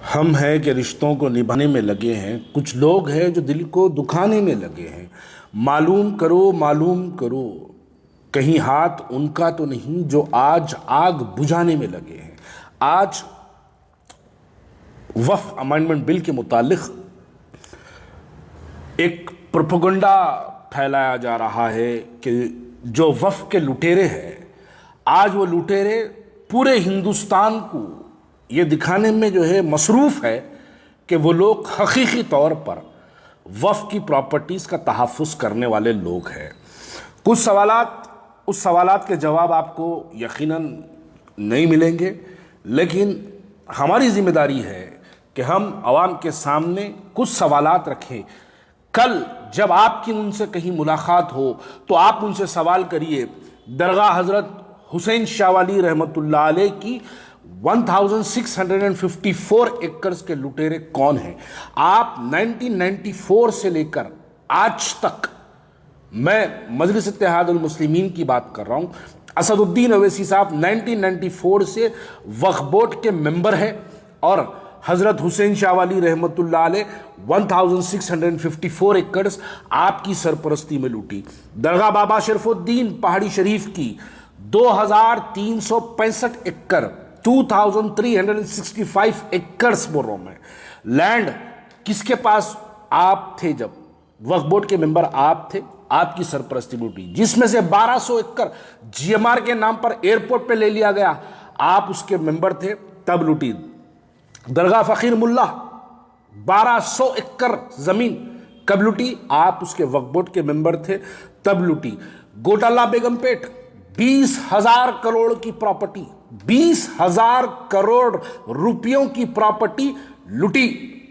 हम हैं कि रिश्तों को निभाने में लगे हैं, कुछ लोग हैं जो दिल को दुखाने में लगे हैं। मालूम करो कहीं हाथ उनका तो नहीं जो आज आग बुझाने में लगे हैं। आज वक्फ अमेंडमेंट बिल के मुतालिक एक प्रोपेगेंडा फैलाया जा रहा है कि जो वक्फ के लुटेरे हैं, आज वो लुटेरे पूरे हिंदुस्तान को ये दिखाने में जो है मसरूफ़ है कि वो लोग हकीकी तौर पर वक्फ की प्रॉपर्टीज़ का तहफ़्फ़ुज़ करने वाले लोग हैं। कुछ उस सवालात के जवाब आपको यकीनन नहीं मिलेंगे, लेकिन हमारी ज़िम्मेदारी है कि हम आवाम के सामने कुछ सवालात रखें। कल जब आपकी उनसे कहीं मुलाकात हो तो आप उनसे सवाल करिए, दरगाह हज़रत हुसैन शाह वाली रहमतुल्लाह अलैह की 1654 एकड़ के लुटेरे कौन हैं। आप 1994 से लेकर आज तक, मैं मजलिस इत्तेहादुल मुस्लिमीन की बात कर रहा हूं, असदुद्दीन अवैसी साहब 1994 से वक्फ बोर्ड के मेंबर हैं और हज़रत हुसैन शाह वाली रहमतुल्लाह अलैह 1654 एकड़ आपकी सरपरस्ती में लूटी। दरगाह बाबा शरफुद्दीन पहाड़ी शरीफ की 2365 एकड़ 2365 एकड़ बोल रहा हूं मैं, लैंड किसके पास आप थे जब वक्फ बोर्ड के मेंबर आप थे, आपकी सरपरस्ती लूटी, जिसमें से 1200 एकड़ जीएमआर के नाम पर एयरपोर्ट पे ले लिया गया, आप उसके मेंबर थे तब लूटी। दरगाह फकीर मुल्ला 1200 एकड़ जमीन कब लूटी, आप उसके वक्फ बोर्ड के मेंबर थे तब लूटी। गोटाला बेगमपेट 20,000 करोड़ की प्रॉपर्टी, 20,000 करोड़ रुपयों की प्रॉपर्टी लूटी,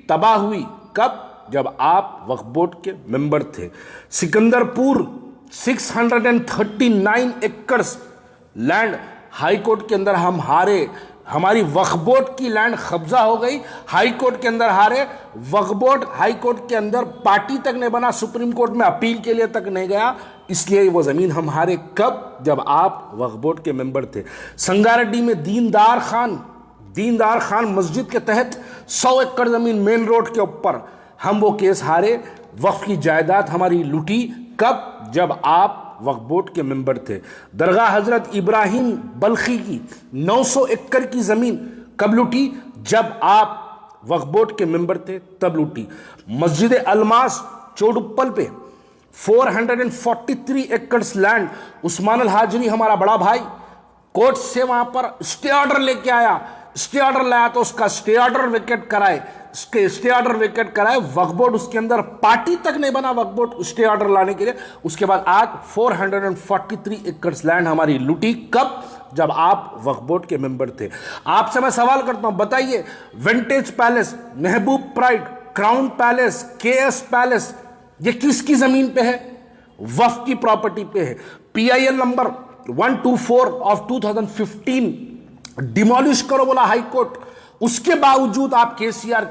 तबाह हुई कब, जब आप वक्फ बोर्ड के मेंबर थे। सिकंदरपुर 639 एकड़ लैंड हाई कोर्ट के अंदर हम हारे, हमारी वक्फ बोर्ड की लैंड कब्जा हो गई, हाई कोर्ट के अंदर हारे। वक्फ बोर्ड हाई कोर्ट के अंदर पार्टी तक नहीं बना, सुप्रीम कोर्ट में अपील के लिए तक नहीं गया, इसलिए वो जमीन हम हारे कब, जब आप वक्फ बोर्ड के मेंबर थे। संगारेड्डी में दीनदार खान मस्जिद के तहत 100 एकड़ जमीन मेन रोड के ऊपर हम वो केस हारे, वक्फ की जायदाद हमारी लूटी कब, जब आप वक्फ बोर्ड के मेंबर थे। दरगाह हजरत इब्राहिम बल्खी की 900 एकड़ की जमीन कब लूटी, जब आप वक्फ बोर्ड के मेंबर थे तब लूटी। मस्जिद अलमास चोडुप्पल पे 443 एकड़ लैंड, उस्मान अल हाजरी हमारा बड़ा भाई कोर्ट से वहां पर स्टे ऑर्डर लेके आया, स्टे ऑर्डर लाया तो उसका स्टे ऑर्डर वेकेट कराए, स्टे ऑर्डर वेकेट कराए, वक्फ बोर्ड उसके अंदर पार्टी तक नहीं बना वक्फ बोर्ड स्टे ऑर्डर लाने के लिए। उसके बाद आज 443 एकड़ लैंड हमारी लूटी कब, जब आप वक्फ बोर्ड के मेंबर थे। आपसे मैं सवाल करता हूं, बताइए vintage palace, Mahboob pride, crown palace, KS palace, ये किसकी जमीन पे है, वक्फ की प्रॉपर्टी पे है। PIL नंबर 124 ऑफ 2015 डिमोलिश करो बोला हाई कोर्ट, उसके बावजूद आप KTR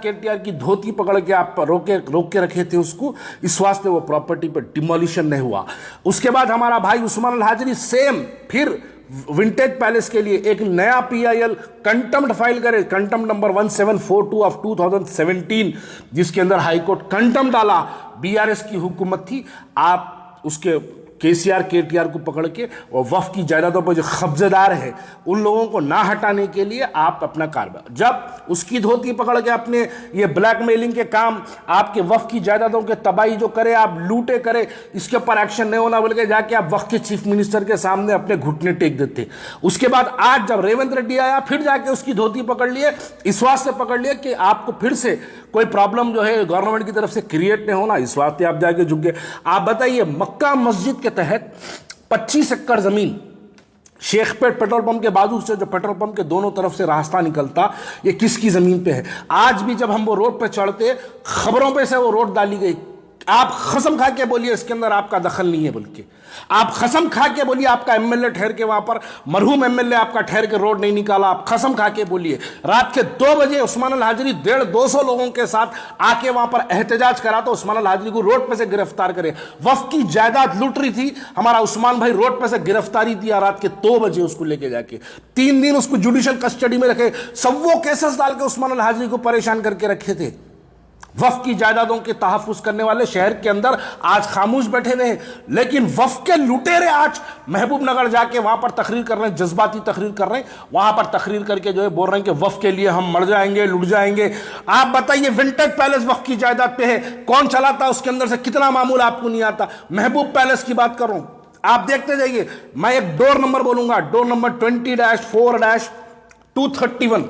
की धोती पकड़ के आप रोक के रखे थे उसको, इस वास्ते वो प्रॉपर्टी पर डिमोलिशन नहीं हुआ। उसके बाद हमारा भाई उस्मान अल हाजरी सेम फिर विंटेज पैलेस के लिए एक नया PIL कंटेम्प्ट फाइल करे, कंटेम्प्ट नंबर 1742 ऑफ 2017, जिसके अंदर हाई कोर्ट कंटेम्प्ट डाला, BRS की हुकूमत थी, आप उसके KTR को पकड़ के और वक्फ की जायदादों पर जो कब्जेदार है उन लोगों को ना हटाने के लिए आप अपना कार्रवाई, जब उसकी धोती पकड़ के अपने ये ब्लैकमेलिंग के काम, आपके वक्फ की जायदादों के तबाही जो करे, आप लूटे करे, इसके ऊपर एक्शन नहीं होना बोल के जाके आप वक्फ के चीफ मिनिस्टर के सामने अपने घुटने टेक देते। उसके बाद आज जब रेवंत रेड्डी आया फिर जाके उसकी धोती पकड़ लिए, इस वास्ते पकड़ लिए कि आपको फिर से कोई प्रॉब्लम जो है गवर्नमेंट की तरफ से क्रिएट नहीं होना, इस वास्ते आप जाके झुक गए। आप बताइए मक्का मस्जिद के तहत 25 एकड़ जमीन, शेखपेट पेट्रोल पंप के बाजू से जो पेट्रोल पंप के दोनों तरफ से रास्ता निकलता, ये किसकी जमीन पे है। आज भी जब हम वो रोड पे चढ़ते, खबरों पे से वो रोड डाली गई, आप कसम खा के बोलिए इसके अंदर आपका दखल नहीं है, बोल के आप कसम खा के बोलिए आपका एमएलए ठहर के वहां पर, मरहूम एमएलए आपका ठहर के रोड नहीं निकाला, आप कसम खा के बोलिए। रात के 2 बजे उस्मान अल हाजरी 150-200 लोगों के साथ आके वहां पर एहतजाज करा तो उस्मान अल हाजरी को रोड पे से गिरफ्तार करे। वक्फ की जायदाद लूट रही थी, हमारा उस्मान भाई रोड पे से गिरफ्तारी दिया रात के 2 बजे उसको लेके जाके, 3 दिन उसको जुडिशियल कस्टडी में रखे, सबो केसेस डाल के उस्मान अल हाजरी को परेशान करके रखे थे। वक्फ की जायदादों के तहफ्फुज करने वाले शहर के अंदर आज खामोश बैठे हुए हैं, लेकिन वक्फ के लुटेरे आज महबूब नगर जाके वहां पर तकरीर कर रहे हैं, जज्बाती तकरीर कर रहे हैं, वहां पर तकरीर करके जो है बोल रहे हैं कि वक्फ के लिए हम मर जाएंगे, लुट जाएंगे। आप बताइए विंटेज पैलेस वक्फ की जायदाद पे है, कौन चलाता, उसके अंदर से कितना मामूल आपको नहीं आता। महबूब पैलेस की बात कर रहा हूं, आप देखते जाइए। मैं एक डोर नंबर बोलूंगा, डोर नंबर 20-4-231,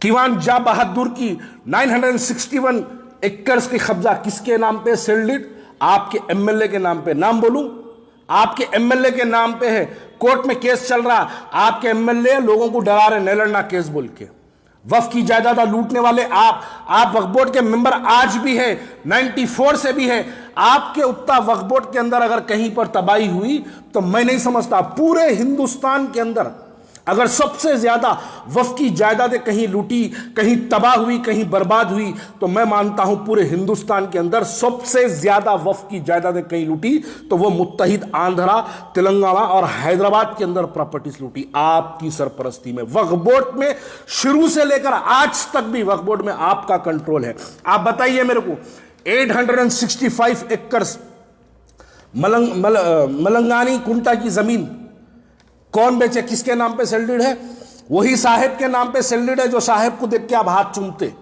दीवान जा बहादुर की 961 एकड़ की कब्जा किसके नाम पे? सेल्डिड आपके एमएलए के नाम पे। नाम बोलूं? आपके एमएलए के नाम पे है। कोर्ट में केस चल रहा, आपके एमएलए लोगों को डरा रहे, नहीं लड़ना केस बोल के। वक्फ की जायदाद लूटने वाले आप वक्फ बोर्ड के मेंबर आज भी है, 94 से भी है। आपके उत्ता वक्फ बोर्ड के अंदर अगर कहीं पर तबाही हुई तो मैं नहीं समझता पूरे हिंदुस्तान के अंदर अगर सबसे ज्यादा वक्फ की जायदादें कहीं लूटी, कहीं तबाह हुई, कहीं बर्बाद हुई, तो मैं मानता हूं पूरे हिंदुस्तान के अंदर सबसे ज्यादा वक्फ की जायदादें कहीं लूटी तो वो मुत्तहिद आंध्रा, तेलंगाना और हैदराबाद के अंदर प्रॉपर्टीज लूटी आपकी सरपरस्ती में। वक्फ बोर्ड में शुरू से लेकर आज तक भी वक्फ बोर्ड में आपका कंट्रोल है। आप बताइए मेरे को 865 एकड़ मलंगानी कुंटा की जमीन कौन बेचे, किसके नाम पे सेल्डिड है? वही साहेब के नाम पे सेल्डिड है जो साहेब को देख के आप हाथ चूमते।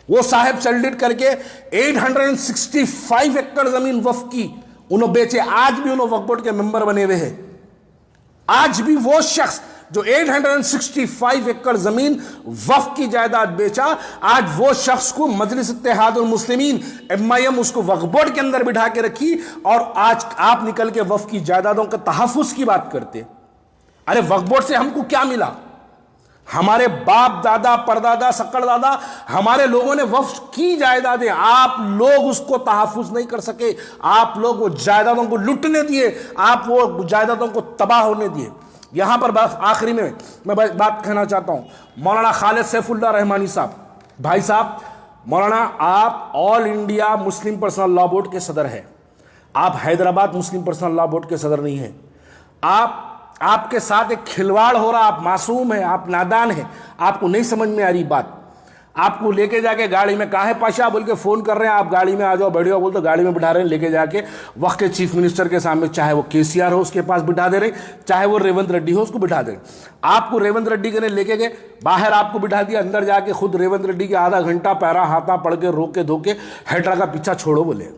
वो साहेब सेल्डिड करके 865 एकड़ जमीन वक्फ की उन्होंने बेचे। आज भी उन्होंने वक्फ बोर्ड के मेंबर बने हुए हैं। आज भी वो शख्स जो 865 एकड़ जमीन वक्फ की जायदाद बेचा, आज वो शख्स को मजलिस इत्तेहादुल मुस्लिमीन MIM उसको वक्फ बोर्ड के अंदर बिठा के रखी, और आज आप निकल के वक्फ की जायदादों के तहफ्फुज की बात करते। अरे वक्फ बोर्ड से हमको क्या मिला? हमारे बाप दादा परदादा सक्कड़ दादा हमारे लोगों ने वक्फ की जायदादें, आप लोग उसको तहफ्फुज नहीं कर सके, आप लोग वो जायदादों को लुटने दिए, आप वो जायदादों को तबाह होने दिए। यहां पर आखिरी में मैं बात कहना चाहता हूं, मौलाना खालिद सैफुल्लाह रहमानी साहब, भाई साहब, मौलाना आप all India Muslim personal law board के सदर हैं, आप हैदराबाद मुस्लिम पर्सनल लॉ बोर्ड के सदर नहीं हैं। आपके साथ एक खिलवाड़ हो रहा, आप मासूम हैं, आप नादान हैं, आपको नहीं समझ में आ रही बात। आपको लेके जाके गाड़ी में, कहा है पाशा बोल के फोन कर रहे हैं, आप गाड़ी में आ जाओ, बैठो बोल तो गाड़ी में बिठा रहे हैं, लेके जाके वक्त के चीफ मिनिस्टर के सामने, चाहे वो KCR हो उसके पास बिठा दे रहे, चाहे वो रेवंत रेड्डी हो उसको बिठा दे रहे। आपको रेवंत रेड्डी के ने लेके गए बाहर, आपको बिठा दिया, अंदर जाके खुद रेवंत रेड्डी के आधा घंटा पैरा हाथा पढ़ के रोके धोके हेड्रा का पीछा छोड़ो बोले।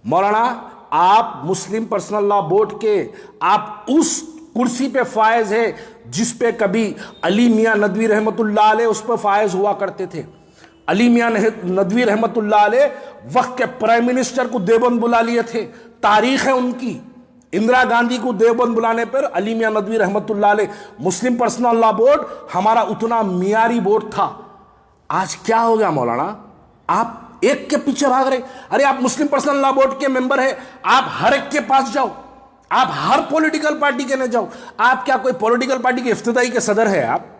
मौलाना आप मुस्लिम पर्सनल लॉ बोर्ड के आप उस कुर्सी पे फायज है जिस पे कभी अली मियां नदवी रहमतुल्लाह अलैह उस पर फायज हुआ करते थे। अली मियां नदवी रहमतुल्लाह अलैह वक्त के प्राइम मिनिस्टर को देवबंद बुला लिए थे, तारीख है उनकी। इंदिरा गांधी को देवबंद बुलाने पर अली मियां नदवी रहमतुल्लाह अलैह, मुस्लिम पर्सनल लॉ बोर्ड हमारा उतना मियारी बोर्ड था। आज क्या हो गया मौलाना? आप एक के पीछे भाग रहे। अरे आप मुस्लिम पर्सनल लॉ बोर्ड के मेंबर है, आप हर एक के पास जाओ, आप हर पॉलिटिकल पार्टी के न जाओ। आप क्या कोई पॉलिटिकल पार्टी के इफ्तिदाई के सदर है?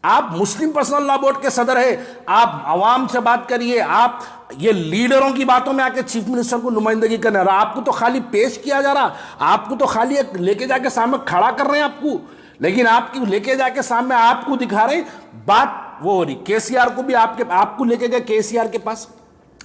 आप मुस्लिम पर्सनल लॉ बोर्ड के सदर है। आप आवाम से बात करिए, आप ये लीडरों की बातों में आके चीफ मिनिस्टर को नुमाइंदगी करने रहा। आपको तो खाली पेश किया जा रहा, आपको तो खाली एक लेके जाके सामने खड़ा कर रहे हैं आपको, लेकिन आपकी लेके जाके सामने आपको दिखा रहे बात वो हो रही। KCR को भी आपको लेके गए KCR के पास,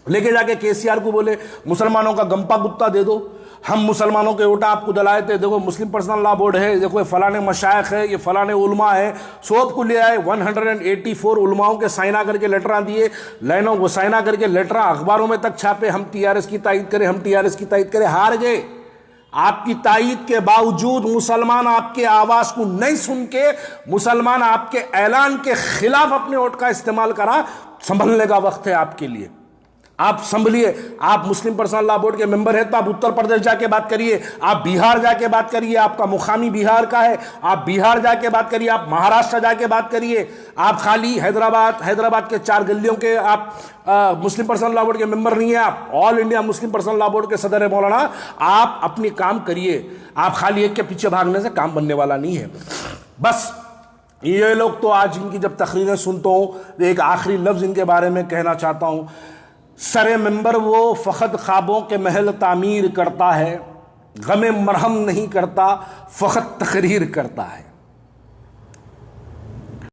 लेके जाके KCR को बोले मुसलमानों का गंपा गुत्ता दे दो, हम मुसलमानों के ओटा आपको दिलाए थे, देखो मुस्लिम पर्सनल लॉ बोर्ड है, देखो ये फलाने मशाइख है, ये फलाने उलमा है, सब को ले आए। 184 उलमाओं के साइना करके लेटरा दिए, लाइनों को साइना करके लेटरा अखबारों में तक छापे, हम TRS की तायद करें, हम TRS की तायद करें। हार गए। आपकी तायद के बावजूद मुसलमान आपके आवाज को नहीं सुन के, मुसलमान आपके ऐलान के खिलाफ अपने वोट का इस्तेमाल करा। संभलने का वक्त है आपके लिए, आप संभलिए। आप मुस्लिम पर्सनल लॉ बोर्ड के मेंबर हैं तो आप उत्तर प्रदेश जाके बात करिए, आप बिहार जाके बात करिए, आपका मुकामी बिहार का है, आप बिहार जाके बात करिए, आप महाराष्ट्र जाके बात करिए। आप खाली हैदराबाद के 4 गलियों के आप मुस्लिम पर्सनल लॉ बोर्ड के मेंबर नहीं है, आप all India Muslim personal law board के सदर है मौलाना। आप अपनी काम करिए, आप खाली एक के पीछे भागने से काम बनने वाला नहीं है। बस ये लोग तो आज इनकी जब तकरीरें सुनता हूं, एक आखिरी लफ्ज इनके बारे में कहना चाहता हूं। सरे मेंबर वो फ़कत ख्वाबों के महल तामीर करता है, गमे मरहम नहीं करता, फ़कत तकरीर करता है।